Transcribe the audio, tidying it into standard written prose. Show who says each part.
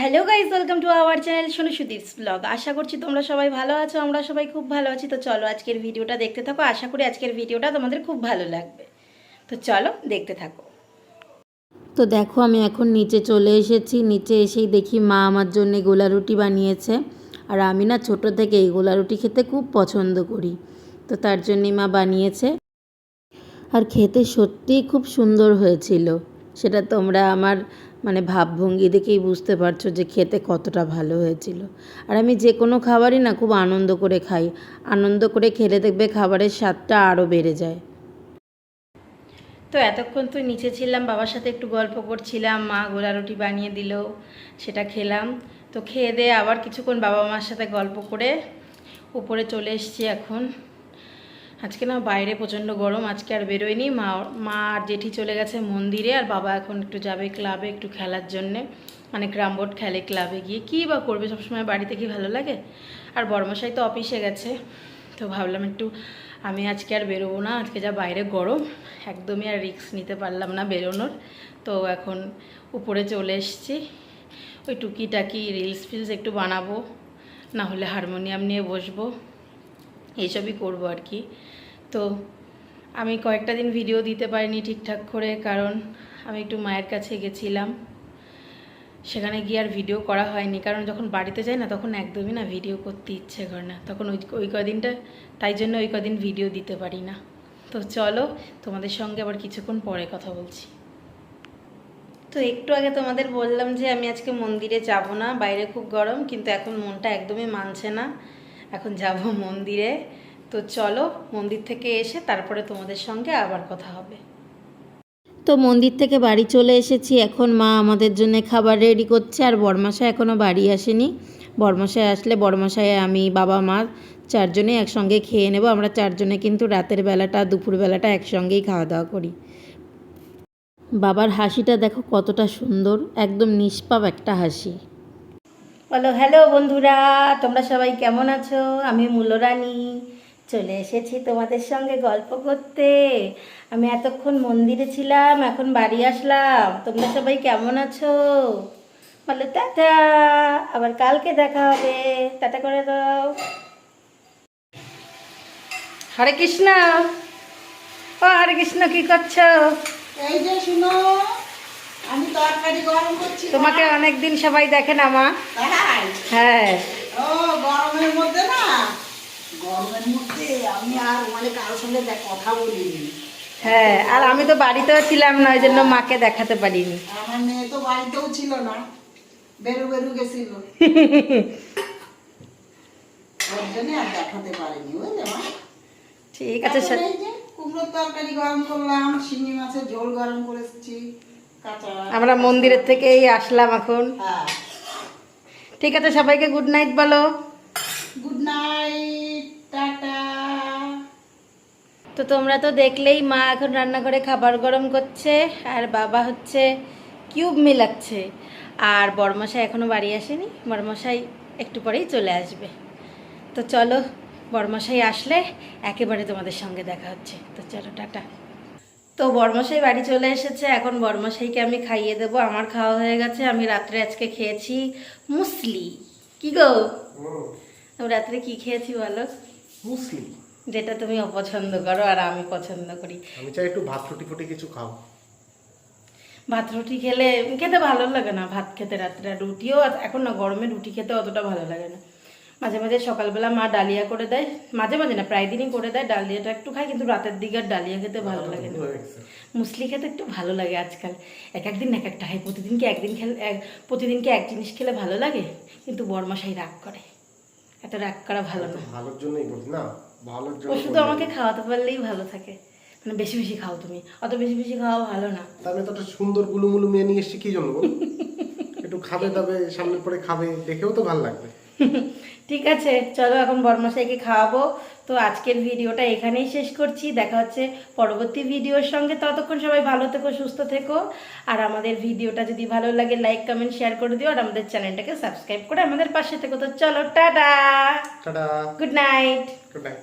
Speaker 1: Hello guys, welcome to our channel Sonu Sudip's blog. আশা করছি তোমরা সবাই ভালো আছো, আমরা সবাই খুব ভালো আছি। তো চলো আজকের ভিডিওটা দেখতে থাকো। আশা করি আজকের ভিডিওটা তোমাদের খুব ভালো লাগবে। তো চলো দেখতে থাকো।
Speaker 2: তো দেখো আমি এখন নিচে চলে এসেছি। নিচে এসেই দেখি মা আমার জন্য গোলা রুটি বানিয়েছে। আর আমি না ছোটো থেকে এই গোলা রুটি খেতে খুব পছন্দ করি, তো তার জন্যই মা বানিয়েছে। আর খেতে সত্যিই খুব সুন্দর হয়েছিল। সেটা তোমরা আমার ভাবভঙ্গি দেখেই বুঝতে পারছো যে খেতে কতটা ভালো হয়েছিল। আর আমি যে কোনো খাবারই না খুব আনন্দ করে খাই। আনন্দ করে খেলে দেখবে খাবারের স্বাদটা আরও বেড়ে যায়।
Speaker 1: তো এতক্ষণ তো নিচে ছিলাম, বাবার সাথে একটু গল্প করছিলাম, মা গোলা রুটি বানিয়ে দিল, সেটা খেলাম। তো খেয়ে দিয়ে আবার কিছুক্ষণ বাবা মার সাথে গল্প করে উপরে চলে এসেছি এখন। আজকে না বাইরে প্রচণ্ড গরম, আজকে আর বেরোয়নি। মা আর জেঠি চলে গেছে মন্দিরে, আর বাবা এখন একটু যাবে ক্লাবে একটু খেলার জন্যে, ক্যারাম বোর্ড খেলে ক্লাবে গিয়ে। কী বা করবে, সবসময় বাড়িতে কি ভালো লাগে। আর বড়মশাই তো অফিসে গেছে, তো ভাবলাম একটু আমি আজকে আর বেরোবো না। আজকে যা বাইরে গরম, একদমই আর রিস্ক নিতে পারলাম না বেরোনোর। তো এখন উপরে চলে এসেছি। ওই টুকিটাকি রিলস ফিলস একটু বানাবো, না হলে হারমোনিয়াম নিয়ে বসবো, এইসবই করবো আর কি। তো আমি কয়েকটা দিন ভিডিও দিতে পারিনি ঠিকঠাক করে, কারণ আমি একটু মায়ের কাছে গেছিলাম। সেখানে গিয়ে আর ভিডিও করা হয়নি, কারণ যখন বাড়িতে যাই না তখন একদমই না ভিডিও করতে ইচ্ছে করে না, তখন ওই কদিনটা, তাই জন্য ওই কদিন ভিডিও দিতে পারি না। তো চলো তোমাদের সঙ্গে আবার কিছুক্ষণ পরে কথা বলছি। তো একটু আগে তোমাদের বললাম যে আমি আজকে মন্দিরে যাব না, বাইরে খুব গরম, কিন্তু এখন মনটা একদমই মানছে না, এখন যাব মন্দিরে। তো চলো মন্দির থেকে এসে তারপরে তোমাদের সঙ্গে আবার কথা হবে।
Speaker 2: তো মন্দির থেকে বাড়ি চলে এসেছি। এখন মা আমাদের জন্য খাবার রেডি করছে। আর বড়মশাই এখনও বাড়ি আসেনি। বড়মশাই আসলে বড়মশাই আমি বাবা মা চারজনেই একসঙ্গে খেয়ে নেব। আমরা চারজনে কিন্তু রাতের বেলাটা দুপুরবেলাটা একসঙ্গেই খাওয়া দাওয়া করি। বাবার হাসিটা দেখো কতটা সুন্দর, একদম নিষ্পাপ একটা হাসি।
Speaker 1: বলো হ্যালো বন্ধুরা, তোমরা সবাই কেমন আছো? আমি মূলরানী চলে এসেছি তোমাদের সঙ্গে গল্প করতে। আমি এতক্ষণ মন্দিরে ছিলাম, এখন বাড়ি আসলাম। তোমরা সবাই কেমন আছো? বলো টাটা, আবার কালকে দেখা হবে। টাটা করে দাও। হরে কৃষ্ণ। ও হরে কৃষ্ণ, কি করছো?
Speaker 3: এই যে শুনো, আমি তরকারি গরম করছি।
Speaker 1: তোমাকে অনেকদিন সবাই দেখে না মা।
Speaker 3: তাই?
Speaker 1: হ্যাঁ।
Speaker 3: ও গরমের মধ্যে না, গরমের মধ্যে আমি আর কারোর সঙ্গে কথা বলিনি।
Speaker 1: হ্যাঁ, আর আমি তো বাড়িতেও ছিলাম না, ওই জন্য মাকে দেখাতে পারিনি।
Speaker 3: আমার মেয়ে তো বাড়িতেও ছিল না, বেরু বেরু গেছিল, ওর জন্য আর দেখাতে পারিনি, বুঝলে মা।
Speaker 1: ঠিক আছে
Speaker 3: এখন এই যে কুমড়োর তরকারি গরম করলাম, শিঙি মাছের ঝোল গরম করেছি, কাঁচা।
Speaker 1: আমরা মন্দিরের থেকেই আসলাম এখন।
Speaker 3: হ্যাঁ,
Speaker 1: ঠিক আছে, সবাইকে গুড নাইট বলো।
Speaker 3: Good night, tata.
Speaker 1: তো তোমরা তো দেখলেই মা এখন রান্নাঘরে খাবার গরম করছে, আর বাবা হচ্ছে কিউব মিলাচ্ছে। আর বড়মশাই এখনও বাড়ি আসেনি, বড়মশাই একটু পরেই চলে আসবে। তো চলো, বড়মশাই আসলে একেবারে তোমাদের সঙ্গে দেখা হচ্ছে। তো চলো টাটা। তো বড়মশাই বাড়ি চলে এসেছে, এখন বড়মশাইকে আমি খাইয়ে দেবো। আমার খাওয়া হয়ে গেছে, আমি রাত্রে আজকে খেয়েছি মুসলি। কি গো, আমি রাত্রে কি খেয়েছি বলো?
Speaker 4: মুসলি।
Speaker 1: যেটা তুমি অপছন্দ করো আর আমি পছন্দ করি।
Speaker 4: আমি চাই একটু ভাত রুটি ফুটি কিছু খাও।
Speaker 1: ভাত রুটি খেতে ভালো লাগে না, ভাত খেতে রাত্রে। আর রুটিও এখন না গরমে রুটি খেতে অতটা ভালো লাগে না। মাঝে মাঝে সকালবেলা মা ডালিয়া করে দেয়, মাঝে মাঝে না প্রায় দিনই করে দেয়, ডালিয়াটা একটু খাই, কিন্তু রাতের দিকে আর ডালিয়া খেতে ভালো লাগে না। মুসলি খেতে একটু ভালো লাগে আজকাল। এক একদিন এক একটা হয়, প্রতিদিনকে এক জিনিস খেলে ভালো লাগে, কিন্তু বড়মশাই রাগ করে, এত রাগ করা ভালো না।
Speaker 4: ভালোর জন্যই বলি না, ভালোর
Speaker 1: ও
Speaker 4: জন্য
Speaker 1: শুধু আমাকে খাওয়াতে পারলেই ভালো থাকে। বেশি বেশি খাও তুমি, অত বেশি বেশি খাওয়া ভালো না।
Speaker 4: তাহলে তো একটা সুন্দর গুলুমুলু মেয়ে নিয়ে এসছি কি জন্য বল? একটু খাবে দাবে, সামনে পরে খাবে, দেখেও তো ভালো লাগবে।
Speaker 1: ঠিক আছে, চলো এখন বড়মশাইকে খাওয়াবো। তো আজকের ভিডিওটা এখানেই শেষ করছি, দেখা হচ্ছে পরবর্তী ভিডিওর সঙ্গে। ততক্ষণ সবাই ভালো থেকো, সুস্থ থেকো। আর আমাদের ভিডিওটা যদি ভালো লাগে লাইক কমেন্ট শেয়ার করে দিও, আর আমাদের চ্যানেলটাকে সাবস্ক্রাইব করে আমাদের পাশে থেকো। তো চলো tata,
Speaker 4: tata,
Speaker 1: good night.
Speaker 4: Good night.